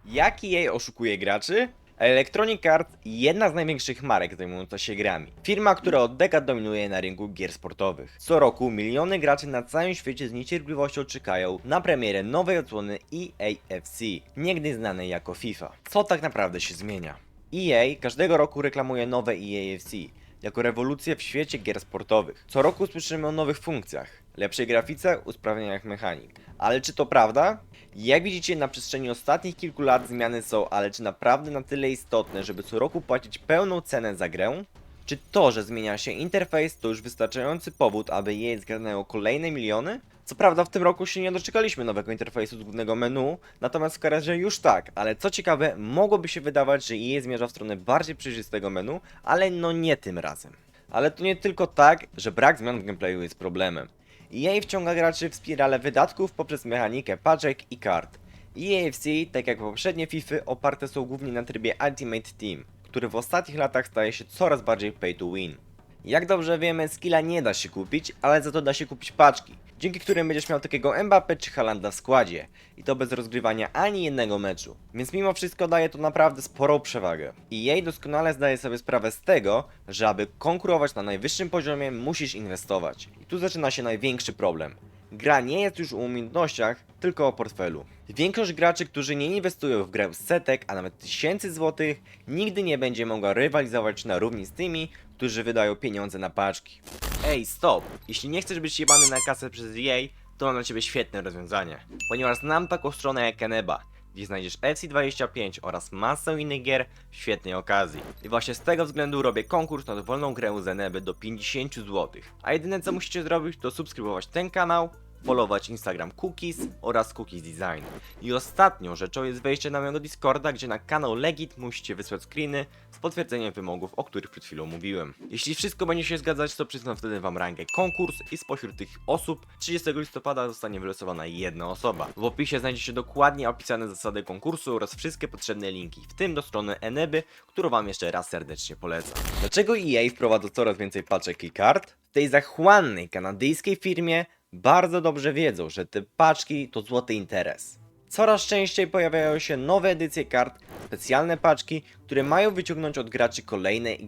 Jak EA oszukuje graczy? Electronic Arts, jedna z największych marek zajmująca się grami. Firma, która od dekad dominuje na rynku gier sportowych. Co roku miliony graczy na całym świecie z niecierpliwością czekają na premierę nowej odsłony EAFC, niegdyś znanej jako FIFA. Co tak naprawdę się zmienia? EA każdego roku reklamuje nowe EAFC jako rewolucję w świecie gier sportowych. Co roku słyszymy o nowych funkcjach, lepszej grafice, usprawnieniach mechanik. Ale czy to prawda? Jak widzicie, na przestrzeni ostatnich kilku lat zmiany są, ale czy naprawdę na tyle istotne, żeby co roku płacić pełną cenę za grę? Czy to, że zmienia się interfejs, to już wystarczający powód, aby EA zgarnęło kolejne miliony? Co prawda w tym roku się nie doczekaliśmy nowego interfejsu z głównego menu, natomiast w Karerze już tak, ale co ciekawe, mogłoby się wydawać, że EA zmierza w stronę bardziej przejrzystego menu, ale no nie tym razem. Ale to nie tylko tak, że brak zmian w gameplayu jest problemem. EA wciąga graczy w spirale wydatków poprzez mechanikę paczek i kart. EAFC, tak jak poprzednie FIFA, oparte są głównie na trybie Ultimate Team, który w ostatnich latach staje się coraz bardziej pay to win. Jak dobrze wiemy, skilla nie da się kupić, ale za to da się kupić paczki, dzięki którym będziesz miał takiego Mbappé czy Haalanda w składzie. I to bez rozgrywania ani jednego meczu. Więc mimo wszystko daje to naprawdę sporą przewagę. I EA doskonale zdaje sobie sprawę z tego, że aby konkurować na najwyższym poziomie musisz inwestować. I tu zaczyna się największy problem. Gra nie jest już o umiejętnościach, tylko o portfelu. Większość graczy, którzy nie inwestują w grę z setek, a nawet tysięcy złotych, nigdy nie będzie mogła rywalizować na równi z tymi, którzy wydają pieniądze na paczki. Ej, stop! Jeśli nie chcesz być jebany na kasę przez EA, to mam dla ciebie świetne rozwiązanie. Ponieważ znam taką stronę jak Eneba, gdzie znajdziesz FC25 oraz masę innych gier w świetnej okazji. I właśnie z tego względu robię konkurs na dowolną grę z Eneby do 50 zł. A jedyne co musicie zrobić, to subskrybować ten kanał, followować Instagram Cookies oraz Cookies Design. I ostatnią rzeczą jest wejście na mojego Discorda, gdzie na kanał Legit musicie wysłać screeny z potwierdzeniem wymogów, o których przed chwilą mówiłem. Jeśli wszystko będzie się zgadzać, to przyznam wtedy wam rangę konkurs i spośród tych osób 30 listopada zostanie wylosowana jedna osoba. W opisie znajdziecie dokładnie opisane zasady konkursu oraz wszystkie potrzebne linki, w tym do strony Eneby, którą wam jeszcze raz serdecznie polecam. Dlaczego EA wprowadza coraz więcej paczek i kart? W tej zachłannej kanadyjskiej firmie bardzo dobrze wiedzą, że te paczki to złoty interes. Coraz częściej pojawiają się nowe edycje kart, specjalne paczki, które mają wyciągnąć od graczy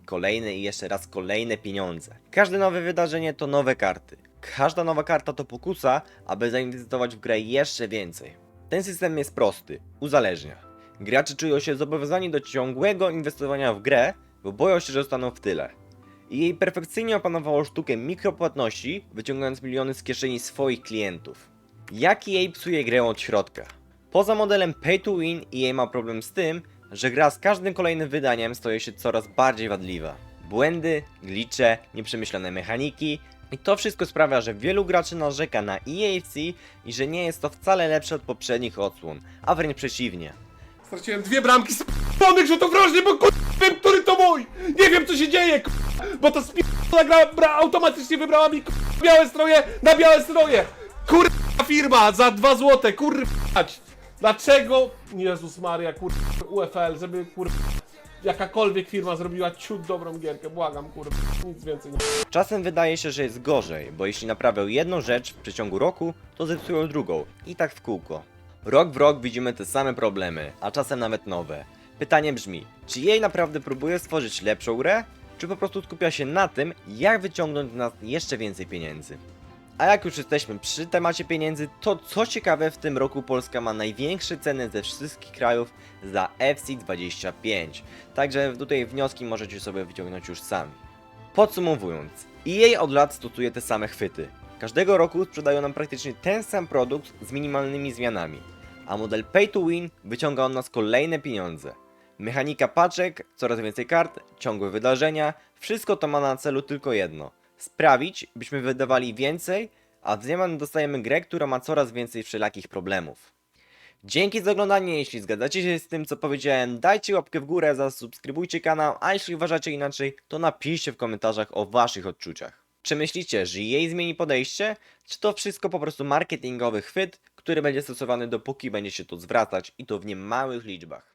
kolejne i jeszcze raz kolejne pieniądze. Każde nowe wydarzenie to nowe karty. Każda nowa karta to pokusa, aby zainwestować w grę jeszcze więcej. Ten system jest prosty, uzależnia. Gracze czują się zobowiązani do ciągłego inwestowania w grę, bo boją się, że zostaną w tyle. I jej perfekcyjnie opanowało sztukę mikropłatności, wyciągając miliony z kieszeni swoich klientów. Jak EA psuje grę od środka? Poza modelem pay to win, EA ma problem z tym, że gra z każdym kolejnym wydaniem staje się coraz bardziej wadliwa. Błędy, glitche, nieprzemyślane mechaniki i to wszystko sprawia, że wielu graczy narzeka na EAFC i że nie jest to wcale lepsze od poprzednich odsłon, a wręcz przeciwnie. Straciłem dwie bramki z p***onych rzutów rożnych, bo wiem, który to mój! Nie wiem, co się dzieje, bo ta p***ona gra automatycznie wybrała mi białe stroje na białe stroje! Firma za 2 złote, Dlaczego? Jezus Maria, UFL, żeby jakakolwiek firma zrobiła ciut dobrą gierkę, błagam, nic więcej nie. Czasem wydaje się, że jest gorzej, bo jeśli naprawią jedną rzecz w przeciągu roku, to zepsują drugą. I tak w kółko. Rok w rok widzimy te same problemy, a czasem nawet nowe. Pytanie brzmi, czy EA naprawdę próbuje stworzyć lepszą grę, czy po prostu skupia się na tym, jak wyciągnąć z nas jeszcze więcej pieniędzy? A jak już jesteśmy przy temacie pieniędzy, to co ciekawe, w tym roku Polska ma największe ceny ze wszystkich krajów za FC25. Także tutaj wnioski możecie sobie wyciągnąć już sami. Podsumowując, EA od lat stosuje te same chwyty. Każdego roku sprzedają nam praktycznie ten sam produkt z minimalnymi zmianami. A model pay to win wyciąga od nas kolejne pieniądze. Mechanika paczek, coraz więcej kart, ciągłe wydarzenia, wszystko to ma na celu tylko jedno. Sprawić, byśmy wydawali więcej, a w zamian dostajemy grę, która ma coraz więcej wszelakich problemów. Dzięki za oglądanie, jeśli zgadzacie się z tym co powiedziałem, dajcie łapkę w górę, zasubskrybujcie kanał, a jeśli uważacie inaczej, to napiszcie w komentarzach o waszych odczuciach. Czy myślicie, że EA zmieni podejście, czy to wszystko po prostu marketingowy chwyt, który będzie stosowany dopóki będzie się to zwracać i to w niemałych liczbach?